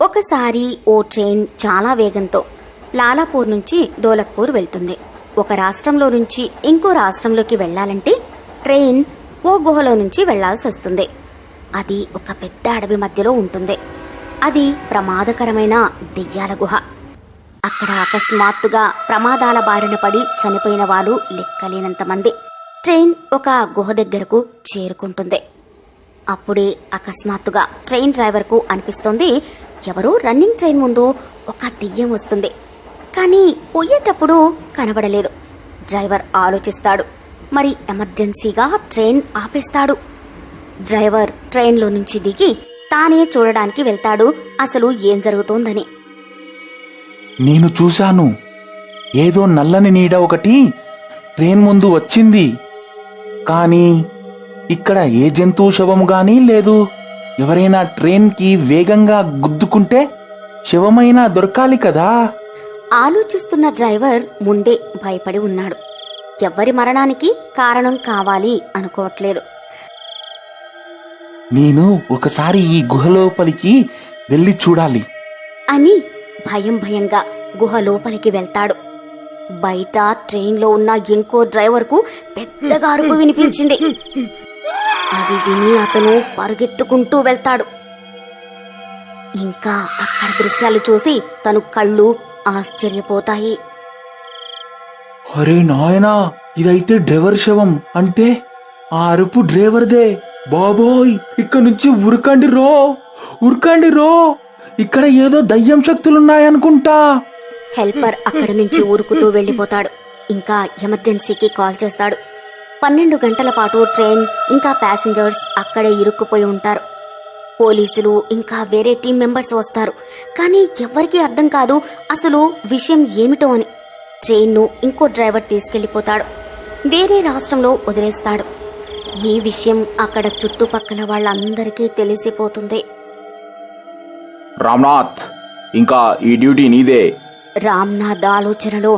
ఒకసారి ఓ ట్రైన్ చాలా వేగంతో లాలాపూర్ నుంచి దోలక్పూర్ వెళ్తుంది. ఒక రాష్ట్రంలో నుంచి ఇంకో రాష్ట్రంలోకి వెళ్లాలంటే ట్రైన్ ఓ గుహలో నుంచి వెళ్లాల్సి వస్తుంది. అది ఒక పెద్ద అడవి మధ్యలో ఉంటుంది. అది ప్రమాదకరమైన దెయ్యాల గుహ. అక్కడ అకస్మాత్తుగా ప్రమాదాల బారిన పడి చనిపోయిన వాళ్ళు లెక్కలేనంత మంది. ట్రైన్ ఒక గుహ దగ్గరకు చేరుకుంటుంది. అప్పుడే అకస్మాత్తుగా ట్రైన్ డ్రైవర్కు అనిపిస్తోంది, ఎవరో రన్నింగ్ ట్రైన్ ముందు ఒక దెయ్యం వస్తుంది. కానీ పోయేటప్పుడు కనబడలేదు. డ్రైవర్ ఆలోచిస్తాడు. మరి ఎమర్జెన్సీగా ట్రైన్ ఆపేస్తాడు. డ్రైవర్ ట్రైన్లో నుంచి దిగి తానే చూడడానికి వెళ్తాడు అసలు ఏం జరుగుతోందని. నేను చూశాను, ఏదో నల్లని నీడ ఒకటి ట్రైన్ ముందు వచ్చింది. కానీ ఇక్కడ ఏ జంతువు శవము గానీ లేదు. ఎవరైనా ట్రైన్కి వేగంగా గుద్దుకుంటే శవమైనా దొరకాలి కదా. ఆలోచిస్తున్న డ్రైవర్ ముందే భయపడి ఉన్నాడు. ఎవ్వరి మరణానికి కారణం కావాలి అనుకోవట్లేదు. నేను ఒకసారి ఈ గుహలోపలికి వెళ్ళి చూడాలి అని భయంగా గుహ లోపలికి వెళ్తాడు. బయట ట్రైన్లో ఉన్న ఇంకో డ్రైవర్కు పెద్దగా అరుపు వినిపించింది. అది విని అతను పరుగెత్తుకుంటూ వెళ్తాడు. ఇంకా అక్కడ దృశ్యాలు చూసి తను కళ్ళు ఆశ్చర్యపోతాయి. అరే నాయనా, ఇదైతే డ్రైవర్ శవం. అంటే ఆ అరుపు డ్రైవర్దే. బాబోయ్, ఇక్కడ నుంచి ఉరకండి రో, ఇక్కడ ఏదో దయ్యం శక్తులున్నాయనుకుంటా. హెల్పర్ అక్కడి నుంచి ఊరుకుతూ వెళ్లిపోతాడు. ఇంకా ఎమర్జెన్సీకి కాల్ చేస్తాడు. 12 గంటల పాటు ట్రైన్ ఇంకా ప్యాసింజర్స్ అక్కడే ఇరుక్కుపోయి ఉంటారు. పోలీసులు ఇంకా వేరే టీం మెంబర్స్ వస్తారు. కానీ ఎవ్వరికీ అర్థం కాదు అసలు విషయం ఏమిటో అని. ట్రైన్ను ఇంకో డ్రైవర్ తీసుకెళ్లిపోతాడు. వేరే రాష్ట్రంలో వదిలేస్తాడు. ఈ విషయం అక్కడ చుట్టుపక్కల వాళ్ళందరికీ తెలిసిపోతుంది. రామ్నాథ్, ఇంకా ఈ డ్యూటీ నీదే. రామ్నాథ్ ఆలోచనలో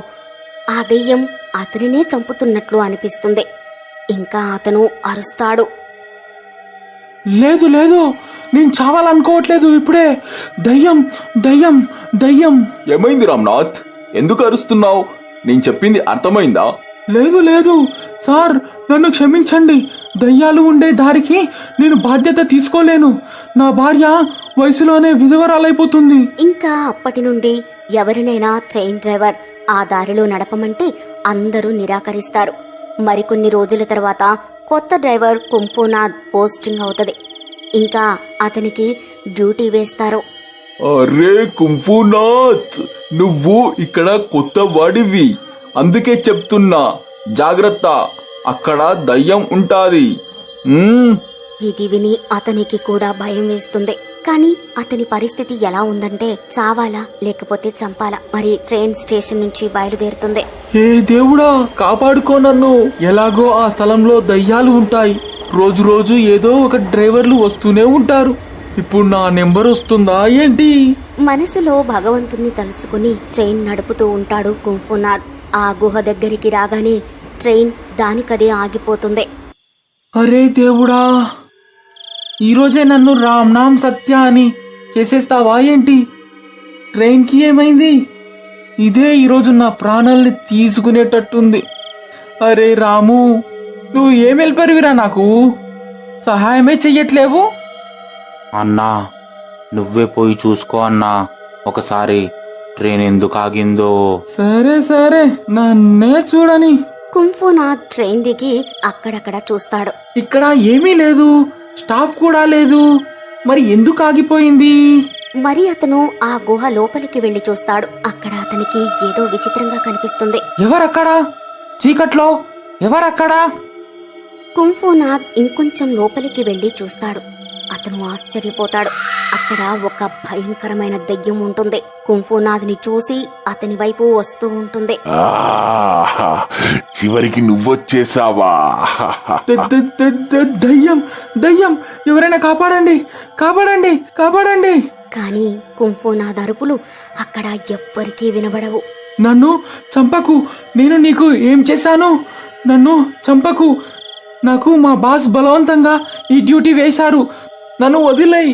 ఆ దెయ్యం అతనినే చంపుతున్నట్లు అనిపిస్తుంది. ఇంకా అతను అరుస్తాడు. లేదు, నేను చావాలనుకోవట్లేదు. ఇప్పుడే దయ్యం. ఏమైంది రామ్నాథ్, ఎందుకు అరుస్తున్నావు? నేను చెప్పింది అర్థమైందా? లేదు సార్, నన్ను క్షమించండి. దయ్యాలు ఉండే దారికి నేను బాధ్యత తీసుకోలేను. నా భార్య వయసులోనే విధవరాలైపోతుంది. ఇంకా అప్పటి నుండి ఎవరినైనా ట్రైన్ డ్రైవర్ ఆ దారిలో నడపమంటే అందరూ నిరాకరిస్తారు. మరికొన్ని రోజుల తర్వాత కొత్త డ్రైవర్ కుంపునాథ్ పోస్టింగ్ అవుతుంది. ఇంకా అతనికి డ్యూటీ వేస్తారు. అరే కుంఫునాథ్, నువ్వు ఇక్కడ కొత్త వాడివి, అందుకే చెప్తున్నా జాగ్రత్త, అక్కడ దయ్యం ఉంటాది. ఇది విని అతనికి కూడా భయం వేస్తుంది. కానీ అతని పరిస్థితి ఎలా ఉందంటే చావాలా లేకపోతే చంపాలా. మరి ట్రైన్ స్టేషన్ నుంచి బయలుదేరుతుంది. ఏ దేవుడా, కాపాడుకో నన్ను. ఎలాగో ఆ స్థలంలో దయ్యాలు ఉంటాయి. రోజు ఏదో ఒక డ్రైవర్లు వస్తూనే ఉంటారు. ఇప్పుడు నా నెంబర్ వస్తుందా ఏంటి? మనసులో భగవంతుణ్ణి తలుసుకుని ట్రైన్ నడుపుతూ ఉంటాడు కుంఫునాథ్. ఆ గుహ దగ్గరికి రాగానే ట్రైన్ దానికదే ఆగిపోతుంది. అరే దేవుడా, ఈరోజే నన్ను రామ్నామ్ సత్య అని చేసేస్తావా ఏంటి? ట్రైన్కి ఏమైంది? ఇదే ఈరోజు నా ప్రాణాల్ని తీసుకునేటట్టుంది. అరే రాము, నువ్వు ఏం వెళ్ళిపోయావిరా, నాకు సహాయమే చెయ్యట్లేవు. అన్నా, నువ్వే పోయి చూసుకో అన్నా ఒకసారి ట్రైన్ ఎందుకు ఆగిందో. సరే, నన్నే చూడని. కుంఫునాథ్ ట్రైన్ దిగి అక్కడక్కడ చూస్తాడు. ఇక్కడ ఏమీ లేదు, స్టాప్ కూడా లేదు. మరి ఎందుకు ఆగిపోయింది? మరి అతను ఆ గుహ లోపలికి వెళ్లి చూస్తాడు. అక్కడ అతనికి ఏదో విచిత్రంగా కనిపిస్తుంది. ఎవరక్కడా? చీకట్లో ఎవరక్కడా? కుంఫునాథ్ ఇంకొంచెం లోపలికి వెళ్లి చూస్తాడు. అతను ఆశ్చర్యపోతాడు. అక్కడ ఒక భయంకరమైన దెయ్యం ఉంటుంది. కుంఫునాథ్ని చూసి అతని వైపు వస్తూ ఉంటుంది. చివరికి నువ్వొచ్చేసావా? దయ్యం, ఎవరైనా కాపాడండి. కానీ కుంఫునాథ్ అరుపులు అక్కడ ఎవ్వరికీ వినబడవు. నన్ను చంపకు, నేను నీకు ఏం చేశాను? నన్ను చంపకు. నాకు మా బాస్ బలవంతంగా ఈ డ్యూటీ వేశారు. నన్ను వదిలేయ్.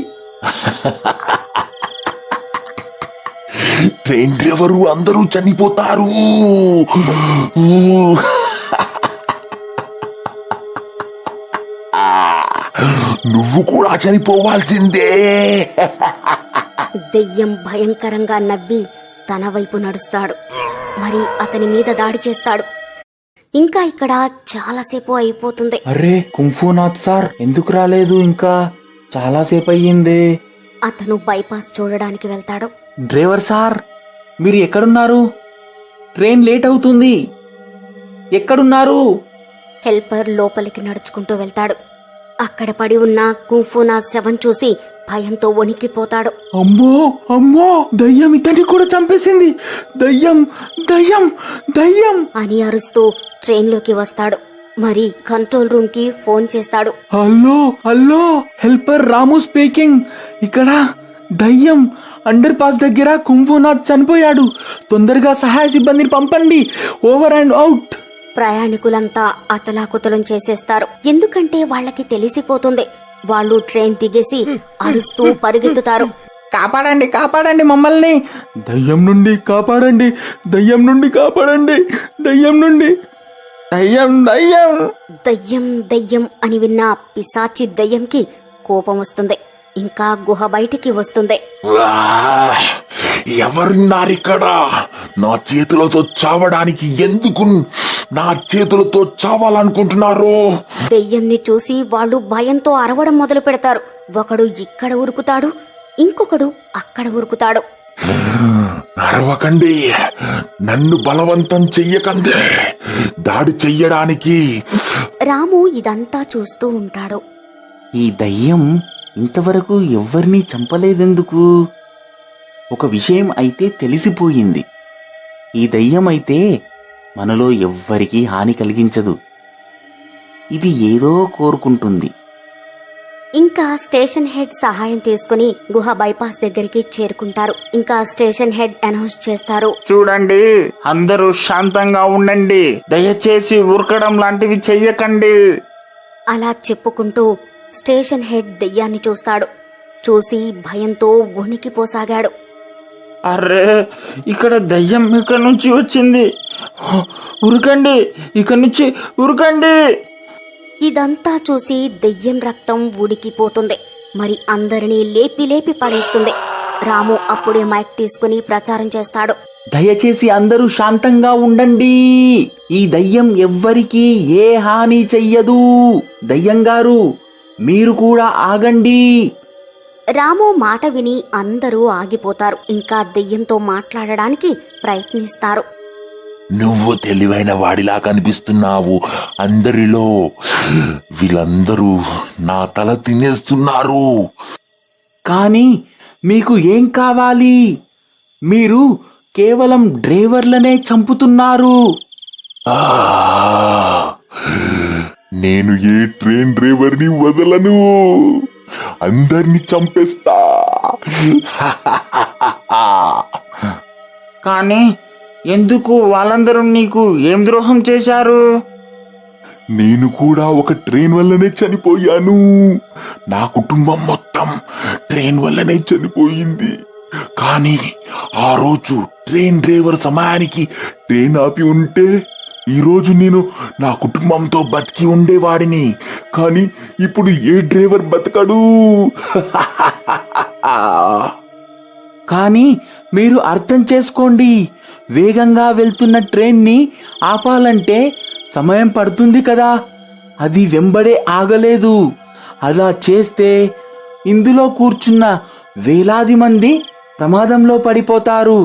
ట్రైన్ డ్రైవరు అందరూ చనిపోతారు. నువ్వు కూడా చనిపోవాల్సిందే. దెయ్యం భయంకరంగా నవ్వి తన వైపు నడుస్తాడు. మరి అతని మీద దాడి చేస్తాడు. ఇంకా ఇక్కడ చాలాసేపు అయిపోతుంది. అరే కుంఫూనాథ్ సార్ ఎందుకు రాలేదు? ఇంకా చాలాసేపు అయ్యింది. అతను బైపాస్ చూడడానికి వెళ్తాడు. డ్రైవర్ సార్, మీరు ఎక్కడున్నారు? ట్రైన్ లేట్ అవుతుంది. ఎక్కడున్నారు? హెల్పర్ లోపలికి నడుచుకుంటూ వెళ్తాడు. అక్కడ పడి ఉన్న కుంఫూనాథ్ శవం చూసి భయంతో వణికిపోతాడు. అమ్మో అమ్మో, దయ్యం ఇతన్ని కూడా చంపేసింది. దయ్యం దయ్యం దయ్యం అని అరుస్తూ ట్రైన్లోకి వస్తాడు. మరి కంట్రోల్ రూమ్ కి ఫోన్ చేస్తాడు. హలో హలో, హెల్పర్ రాము స్పీకింగ్. ఇక్కడ దయ్యం అండర్ పాస్ దగ్గర కుంఫూనాథ్ చనిపోయాడు. తొందరగా సహాయ సిబ్బందిని పంపండి. Over and out. ప్రయాణికులంతా అతలాకుతలం చేసేస్తారు. ఎందుకంటే వాళ్ళకి తెలిసిపోతుంది. వాళ్ళు ట్రైన్ దిగేసి అరుస్తూ పరుగెత్తుతారు. కాపాడండి కాపాడండి మమ్మల్ని, దయ్యం నుండి కాపాడండి, దయ్యం నుండి కాపాడండి, దయ్యం నుండి. దయ్యం దయ్యం దయ్యం దయ్యం అని విన్న పిశాచి దయ్యంకి కోపం వస్తుంది. ఇంకా గుహ బయటికి వస్తుంది. ఎవరున్నారిక్కడ? నా చేతులతో చావడానికి ఎందుకు నా చేతులతో చావాలనుకుంటున్నారు? దెయ్యంని చూసి వాళ్ళు భయంతో అరవడం మొదలు పెడతారు. ఒకడు ఇక్కడ ఉరుకుతాడు, ఇంకొకడు అక్కడ ఉరుకుతాడు. అరవకండి, నన్ను బలవంతం చెయ్యకండి, దాడి చెయ్యడానికి. రాము ఇదంతా చూస్తూ ఉంటాడు. ఈ దయ్యం ఇంతవరకు ఎవ్వరినీ చంపలేదెందుకు? ఒక విషయం అయితే తెలిసిపోయింది. ఈ దయ్యం అయితే మనలో ఎవ్వరికీ హాని కలిగించదు. ఇది ఏదో కోరుకుంటుంది. ఇంకా స్టేషన్ హెడ్ సహాయం తీసుకుని గుహ బైపాస్ దగ్గరికి చేరుకుంటారు. ఇంకా స్టేషన్ హెడ్ అనౌన్స్ చేస్తారు. చూడండి, అందరూ శాంతంగా ఉండండి. దయచేసి ఉరకడం లాంటివి చెయ్యకండి. అలా చెప్పుకుంటూ స్టేషన్ హెడ్ దెయ్యాన్ని చూస్తాడు. చూసి భయంతో వణికిపోసాగాడు. అర్రే, ఇక్కడ దయ్యం ఇక్కడ నుంచి వచ్చింది. ఉరకండి, ఇక్కడ నుంచి ఉరకండి. ఇదంతా చూసి దెయ్యం రక్తం ఉడికిపోతుంది. మరి అందరినీ లేపి లేపి పడేస్తుంది. రాము అప్పుడే మైక్ తీసుకుని ప్రచారం చేస్తాడు. దయచేసి అందరూ శాంతంగా ఉండండి. ఈ దయ్యం ఎవ్వరికీ ఏ హాని చెయ్యదు. దయ్యం గారు, మీరు కూడా ఆగండి. రాము మాట విని అందరూ ఆగిపోతారు. ఇంకా దెయ్యంతో మాట్లాడడానికి ప్రయత్నిస్తారు. నువ్వు తెలివైన వాడిలా కనిపిస్తున్నావు అందరిలో. వీళ్ళందరూ నా తల తినేస్తున్నారు. కానీ మీకు ఏం కావాలి? మీరు కేవలం డ్రైవర్లనే చంపుతున్నారు. ఆ, నేను ఏ ట్రైన్ డ్రైవర్ని వదలను. అందరినీ చంపేస్తా. కానీ ఎందుకు? వాళ్ళందరూ నీకు ఏం ద్రోహం చేశారు? నేను కూడా ఒక ట్రైన్ వల్లనే చనిపోయాను. నా కుటుంబం మొత్తం ట్రైన్ వల్లనే చనిపోయింది. కానీ ఆ రోజు ట్రైన్ డ్రైవర్ సమయానికి ట్రైన్ ఆపి ఉంటే ఈరోజు నేను నా కుటుంబంతో బతికి ఉండేవాడిని. కానీ ఇప్పుడు ఏ డ్రైవర్ బతకడు. కానీ మీరు అర్థం చేసుకోండి, వేగంగా వెళ్తున్న ట్రైన్ని ఆపాలంటే సమయం పడుతుంది కదా. అది వెంబడే ఆగలేదు. అలా చేస్తే ఇందులో కూర్చున్న వేలాది మంది ప్రమాదంలో పడిపోతారు.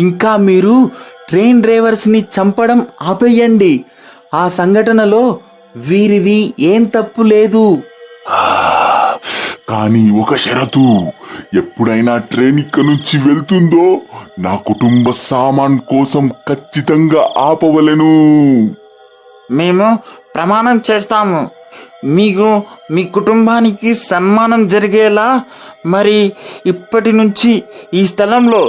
ఇంకా మీరు ట్రైన్ డ్రైవర్స్ని చంపడం ఆపేయండి. ఆ సంఘటనలో వీరిది ఏం తప్పు లేదు. కానీ ఒక షరతు, ఎప్పుడైనా ట్రైన్ ఇక్కడి నుంచి వెళ్తుందో నా కుటుంబ సామాన్ కోసం ఖచ్చితంగా ఆపవలెను. మేము ప్రమాణం చేస్తాము. మీకు మీ కుటుంబానికి సన్మానం జరిగేలా మరి ఇప్పటి నుంచి ఈ స్థలంలో